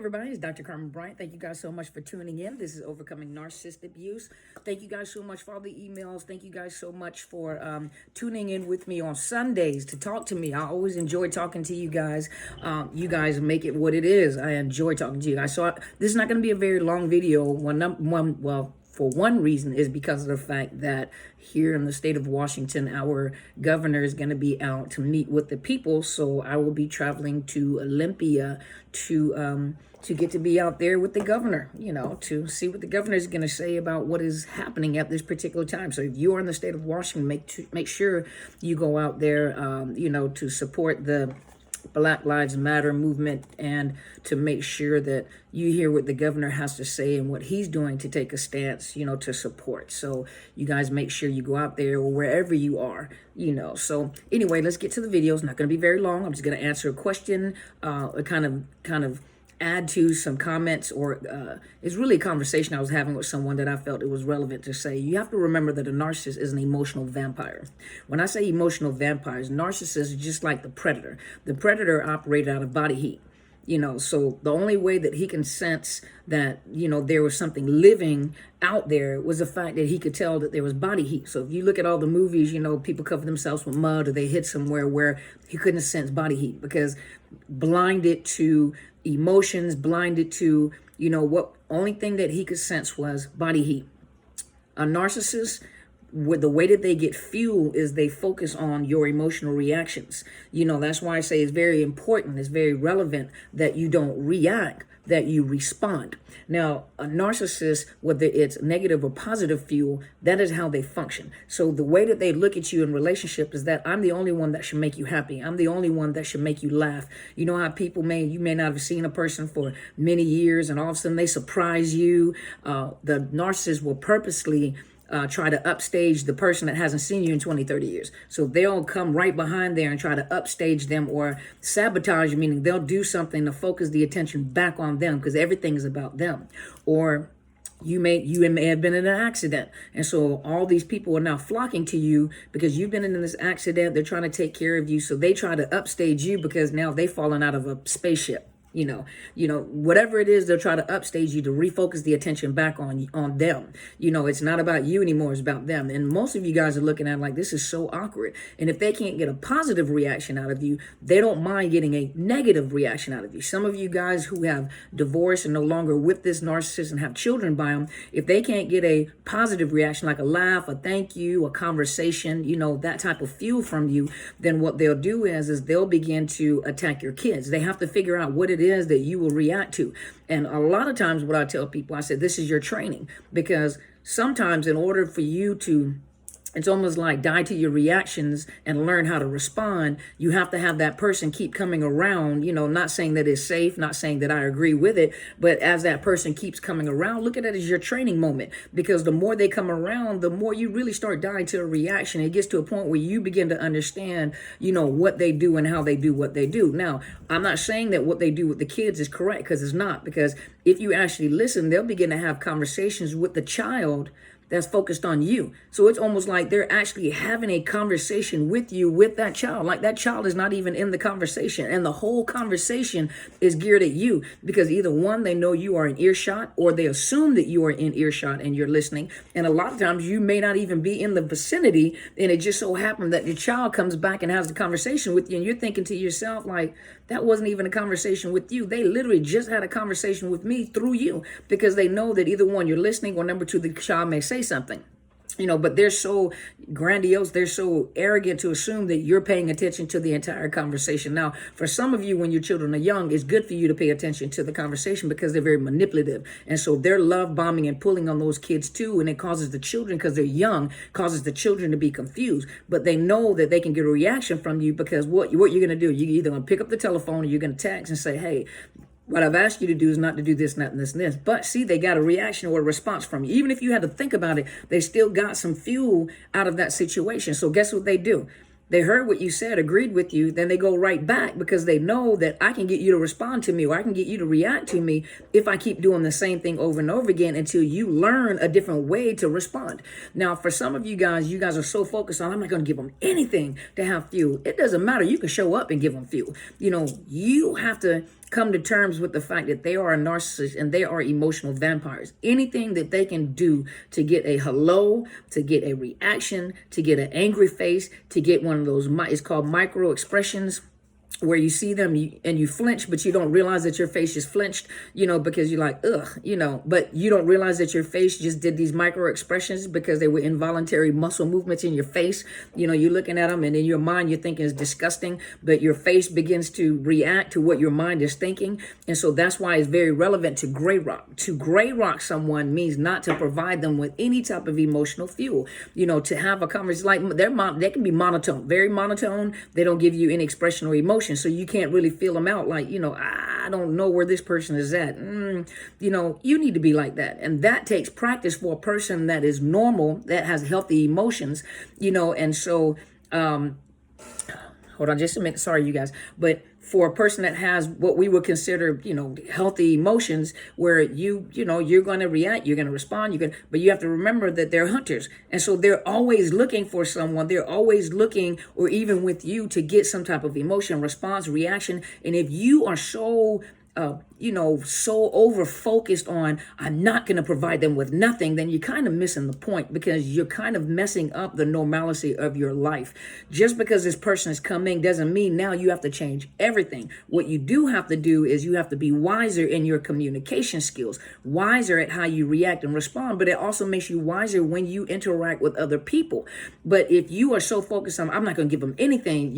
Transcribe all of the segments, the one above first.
everybody, it's Dr. Carmen Bryant. Thank you guys so much for tuning in. This is Overcoming Narcissist Abuse. Thank you guys so much for all the emails. Thank you guys so much for tuning in with me on Sundays to talk to me. I always enjoy talking to you guys. You guys make it what it is. I enjoy talking to you guys. So this is not going to be a very long video. For one reason is because of the fact that here in the state of Washington, our governor is going to be out to meet with the people. So I will be traveling to Olympia to get to be out there with the governor, to see what the governor is going to say about what is happening at this particular time. So if you are in the state of Washington, make sure you go out there, to support the Black Lives Matter movement and to make sure that you hear what the governor has to say and what he's doing to take a stance, to support. So you guys make sure you go out there or wherever you are, So anyway, let's get to the video. It's not going to be very long. I'm just going to answer a question, kind of add to some comments, or it's really a conversation I was having with someone that I felt it was relevant to say. You have to remember that a narcissist is an emotional vampire. When I say emotional vampires, narcissists is just like the predator. The predator operated out of body heat. So the only way that he can sense that, there was something living out there was the fact that he could tell that there was body heat. So if you look at all the movies, people cover themselves with mud or they hit somewhere where he couldn't sense body heat because blinded to emotions, blinded to, what only thing that he could sense was body heat. A narcissist, with the way that they get fuel is they focus on your emotional reactions. That's why I say it's very important, it's very relevant that you don't react, that you respond. Now, a narcissist, whether it's negative or positive fuel, that is how they function. So the way that they look at you in relationship is that I'm the only one that should make you happy. I'm the only one that should make you laugh. You know how people you may not have seen a person for many years and all of a sudden they surprise you. The narcissist will purposely try to upstage the person that hasn't seen you in 20, 30 years. So they'll come right behind there and try to upstage them or sabotage, meaning they'll do something to focus the attention back on them because everything is about them. Or you may have been in an accident. And so all these people are now flocking to you because you've been in this accident. They're trying to take care of you. So they try to upstage you because now they've fallen out of a spaceship. Whatever it is, they'll try to upstage you to refocus the attention back on them. It's not about you anymore, it's about them. And most of you guys are looking at it like, this is so awkward. And if they can't get a positive reaction out of you, they don't mind getting a negative reaction out of you. Some of you guys who have divorced and no longer with this narcissist and have children by them, if they can't get a positive reaction, like a laugh, a thank you, a conversation, that type of fuel from you, then what they'll do is they'll begin to attack your kids. They have to figure out what it is that you will react to. And a lot of times what I tell people, I said, this is your training, because sometimes in order for you to, it's almost like die to your reactions and learn how to respond, you have to have that person keep coming around, not saying that it's safe, not saying that I agree with it, but as that person keeps coming around, look at it as your training moment, because the more they come around, the more you really start dying to a reaction. It gets to a point where you begin to understand, what they do and how they do what they do. Now, I'm not saying that what they do with the kids is correct, because it's not, because if you actually listen, they'll begin to have conversations with the child that's focused on you. So it's almost like they're actually having a conversation with you, with that child. Like that child is not even in the conversation. And the whole conversation is geared at you because either one, they know you are in earshot, or they assume that you are in earshot and you're listening. And a lot of times you may not even be in the vicinity. And it just so happened that your child comes back and has the conversation with you. And you're thinking to yourself, like, that wasn't even a conversation with you. They literally just had a conversation with me through you, because they know that either one, you're listening, or number two, the child may say something. But they're so grandiose, they're so arrogant to assume that you're paying attention to the entire conversation. Now, for some of you, when your children are young, it's good for you to pay attention to the conversation because they're very manipulative. And so they're love bombing and pulling on those kids too. And it causes the children, because they're young, causes the children to be confused. But they know that they can get a reaction from you, because what you're going to do, you're either going to pick up the telephone or you're going to text and say, hey, what I've asked you to do is not to do this, not this, and this. But see, they got a reaction or a response from you. Even if you had to think about it, they still got some fuel out of that situation. So guess what they do? They heard what you said, agreed with you, then they go right back because they know that I can get you to respond to me, or I can get you to react to me if I keep doing the same thing over and over again until you learn a different way to respond. Now, for some of you guys are so focused on, I'm not going to give them anything to have fuel. It doesn't matter. You can show up and give them fuel. You have to come to terms with the fact that they are a narcissist and they are emotional vampires. Anything that they can do to get a hello, to get a reaction, to get an angry face, to get one of those, it's called micro expressions, where you see them and you flinch, but you don't realize that your face just flinched, because you're like, ugh, but you don't realize that your face just did these micro expressions because they were involuntary muscle movements in your face. You're looking at them and in your mind, you're thinking it's disgusting, but your face begins to react to what your mind is thinking. And so that's why it's very relevant to gray rock. To gray rock someone means not to provide them with any type of emotional fuel, to have a conversation like they can be monotone, very monotone. They don't give you any expression or emotion. So you can't really feel them out like, I don't know where this person is at. You need to be like that. And that takes practice for a person that is normal, that has healthy emotions, and so, hold on just a minute. Sorry, you guys. But for a person that has what we would consider, healthy emotions, where you're going to react, you're going to respond, but you have to remember that they're hunters. And so they're always looking for someone. They're always looking, or even with you, to get some type of emotion, response, reaction. And if you are so so over focused on, I'm not going to provide them with nothing, then you're kind of missing the point, because you're kind of messing up the normalcy of your life. Just because this person is coming doesn't mean now you have to change everything. What you do have to do is you have to be wiser in your communication skills, wiser at how you react and respond, but it also makes you wiser when you interact with other people. But if you are so focused on, I'm not going to give them anything,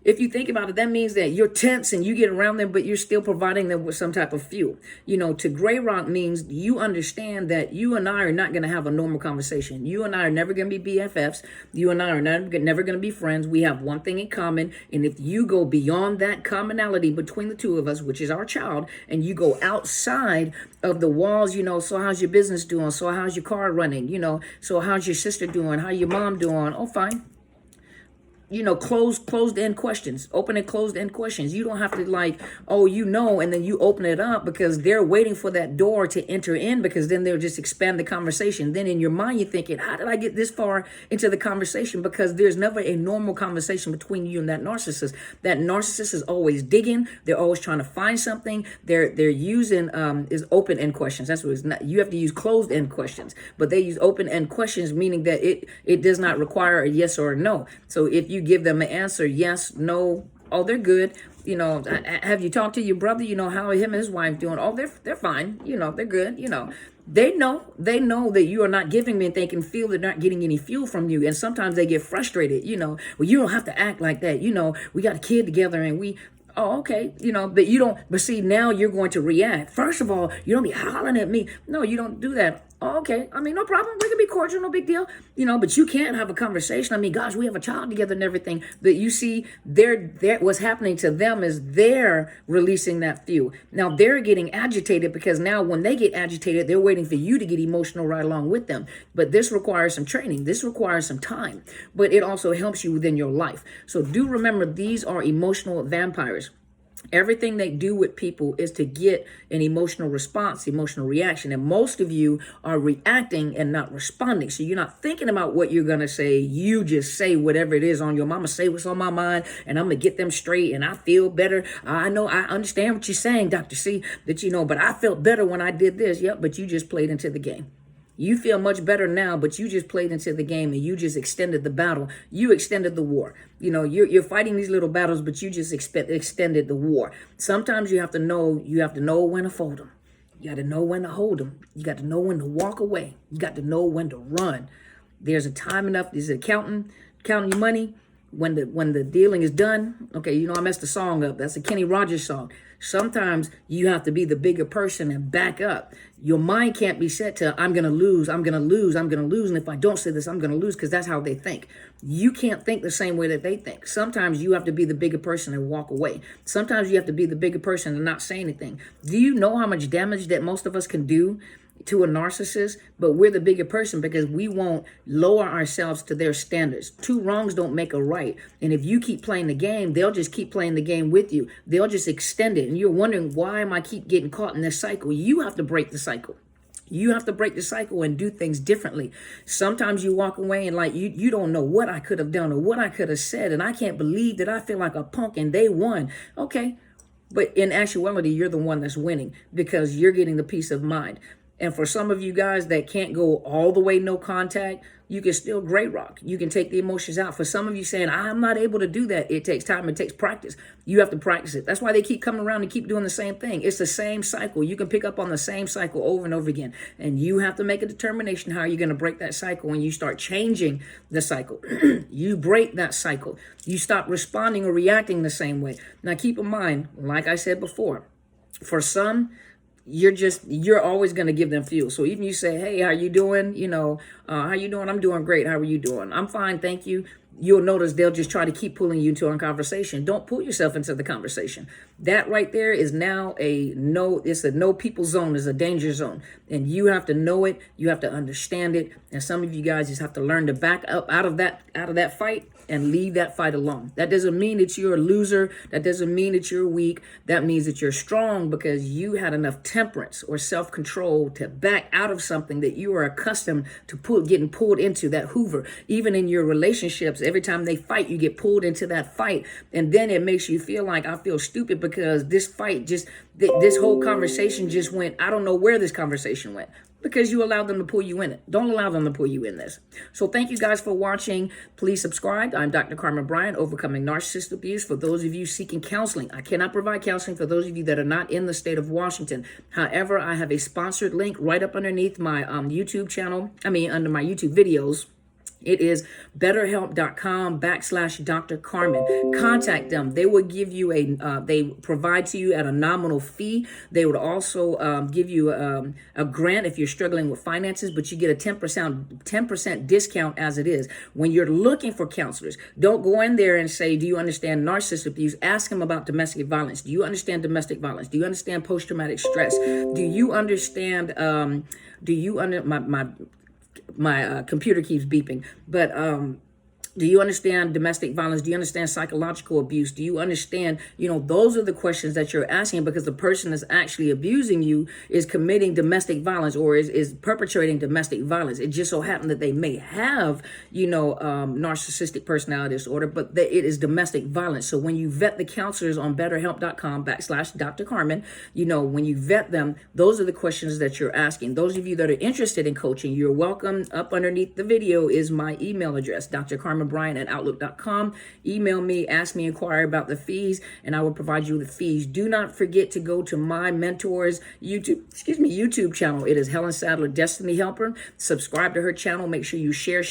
if you think about it, that means that you're tense and you get around them, but you're still providing them with some type of fuel. To gray rock means you understand that you and I are not going to have a normal conversation. You and I are never going to be BFFs. You and I are never going to be friends. We have one thing in common. And if you go beyond that commonality between the two of us, which is our child, and you go outside of the walls, so how's your business doing? So how's your car running? So how's your sister doing? How your mom doing? Oh, fine. Closed end questions, open and closed end questions. You don't have to and then you open it up, because they're waiting for that door to enter in, because then they'll just expand the conversation. Then in your mind, you're thinking, how did I get this far into the conversation? Because there's never a normal conversation between you and that narcissist. That narcissist is always digging. They're always trying to find something. They're using is open end questions. That's what it's not. You have to use closed end questions, but they use open end questions, meaning that it does not require a yes or a no. So if you give them an answer, yes, no, oh, they're good. Have you talked to your brother? How him and his wife doing? Oh, they're fine. They're good. They know that you are not giving them, and they can feel they're not getting any fuel from you. And sometimes they get frustrated. Well, you don't have to act like that. We got a kid together and oh, okay. But you don't, but see, now you're going to react. First of all, you don't be hollering at me. No, you don't do that. Oh, okay. No problem. We can be cordial, no big deal. But you can't have a conversation. Gosh, we have a child together and everything. But you see, what's happening to them is they're releasing that fuel. Now they're getting agitated, because now when they get agitated, they're waiting for you to get emotional right along with them. But this requires some training. This requires some time, but it also helps you within your life. So do remember, these are emotional vampires. Everything they do with people is to get an emotional response, emotional reaction. And most of you are reacting and not responding. So you're not thinking about what you're going to say. You just say whatever it is on your mama, say what's on my mind, and I'm going to get them straight, and I feel better. I know, I understand what you're saying, Dr. C, that but I felt better when I did this. Yep, but you just played into the game. You feel much better now, but you just played into the game, and you just extended the battle. You extended the war. You're fighting these little battles, but you just extended the war. Sometimes you have to know when to fold them. You got to know when to hold them. You got to know when to walk away. You got to know when to run. There's a time enough. There's an accountant counting your money. When the dealing is done, okay, I messed the song up. That's a Kenny Rogers song. Sometimes you have to be the bigger person and back up. Your mind can't be set to, I'm going to lose, I'm going to lose, I'm going to lose. And if I don't say this, I'm going to lose, because that's how they think. You can't think the same way that they think. Sometimes you have to be the bigger person and walk away. Sometimes you have to be the bigger person and not say anything. Do you know how much damage that most of us can do to a narcissist? But we're the bigger person because we won't lower ourselves to their standards. Two wrongs don't make a right. And if you keep playing the game, they'll just keep playing the game with you. They'll just extend it. And you're wondering, why am I keep getting caught in this cycle? You have to break the cycle. You have to break the cycle and do things differently. Sometimes you walk away and you don't know what I could have done or what I could have said. And I can't believe that I feel like a punk and they won. Okay. But in actuality, you're the one that's winning because you're getting the peace of mind. And for some of you guys that can't go all the way no contact, you can still gray rock. You can take the emotions out. For some of you saying, I'm not able to do that, it takes time, it takes practice. You have to practice it. That's why they keep coming around and keep doing the same thing. It's the same cycle. You can pick up on the same cycle over and over again. And you have to make a determination how you're going to break that cycle. When you start changing the cycle, you break that cycle. You stop responding or reacting the same way. Now keep in mind, like I said before, for some, you're always going to give them fuel. So even you say, hey, how you doing? How you doing? I'm doing great. How are you doing? I'm fine. Thank you. You'll notice they'll just try to keep pulling you into a conversation. Don't pull yourself into the conversation. That right there is now it's a no people zone, is a danger zone. And you have to know it. You have to understand it. And some of you guys just have to learn to back up out of that fight and leave that fight alone. That doesn't mean that you're a loser. That doesn't mean that you're weak. That means that you're strong because you had enough temperance or self-control to back out of something that you are accustomed to getting pulled into, that Hoover. Even in your relationships, every time they fight, you get pulled into that fight. And then it makes you feel like, I feel stupid because this fight this whole conversation just went, I don't know where this conversation went. Because you allowed them to pull you in it. Don't allow them to pull you in this. So thank you guys for watching. Please subscribe. I'm Dr. Carmen Bryant, Overcoming Narcissist Abuse. For those of you seeking counseling, I cannot provide counseling for those of you that are not in the state of Washington. However, I have a sponsored link right up underneath my YouTube channel. Under my YouTube videos. It is betterhelp.com/Dr. Carmen. Contact them. They will give you they provide to you at a nominal fee. They would also give you a grant if you're struggling with finances, but you get a 10% discount as it is. When you're looking for counselors, don't go in there and say, do you understand narcissist abuse? Ask them about domestic violence. Do you understand domestic violence? Do you understand post-traumatic stress? Do you understand, my computer keeps beeping, but do you understand domestic violence? Do you understand psychological abuse? Do you understand, those are the questions that you're asking, because the person that's actually abusing you is committing domestic violence or is perpetrating domestic violence. It just so happened that they may have, narcissistic personality disorder, but it is domestic violence. So when you vet the counselors on betterhelp.com/Dr. Carmen, when you vet them, those are the questions that you're asking. Those of you that are interested in coaching, you're welcome. Up underneath the video is my email address, drcarmenbryant@outlook.com. Email me, ask me, inquire about the fees, and I will provide you with the fees. Do not forget to go to my mentor's YouTube channel. It is Helen Sadler, Destiny Helper. Subscribe to her channel. Make sure you share.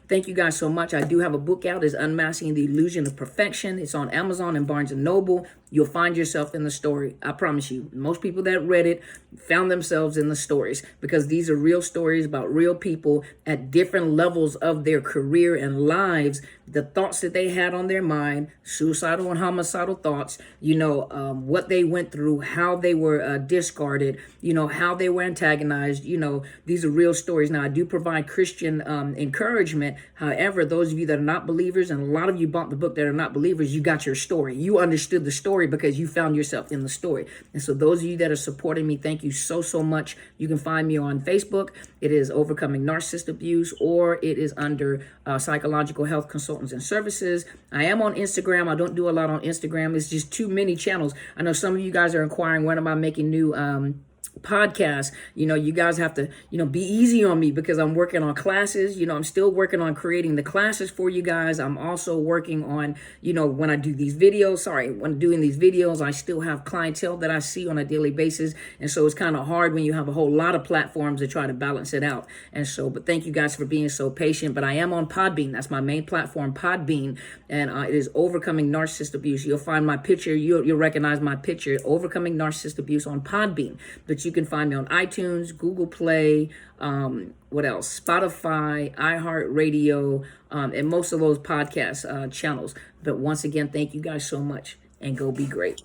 Thank you guys so much. I do have a book out. It's Unmasking the Illusion of Perfection. It's on Amazon and Barnes & Noble. You'll find yourself in the story. I promise you. Most people that read it found themselves in the stories, because these are real stories about real people at different levels of their career and lives. The thoughts that they had on their mind, suicidal and homicidal thoughts, what they went through, how they were discarded, how they were antagonized. These are real stories. Now, I do provide Christian encouragement. However, those of you that are not believers, and a lot of you bought the book that are not believers, you got your story. You understood the story because you found yourself in the story. And so those of you that are supporting me, thank you so much. You can find me on Facebook. It is Overcoming Narcissist Abuse, or it is under Psychological Health Consultants and Services. I am on Instagram. I don't do a lot on Instagram. It's just too many channels. I know some of you guys are inquiring, when am I making new podcast? You guys have to, be easy on me, because I'm working on classes. I'm still working on creating the classes for you guys. I'm also working on, when I do these videos, when doing these videos, I still have clientele that I see on a daily basis. And so it's kind of hard when you have a whole lot of platforms to try to balance it out. And so, but thank you guys for being so patient. But I am on Podbean. That's my main platform, Podbean. And it is Overcoming Narcissist Abuse. You'll find my picture. You'll recognize my picture, Overcoming Narcissist Abuse on Podbean. But you can find me on iTunes, Google Play, what else? Spotify, iHeartRadio, and most of those podcast channels. But once again, thank you guys so much, and go be great.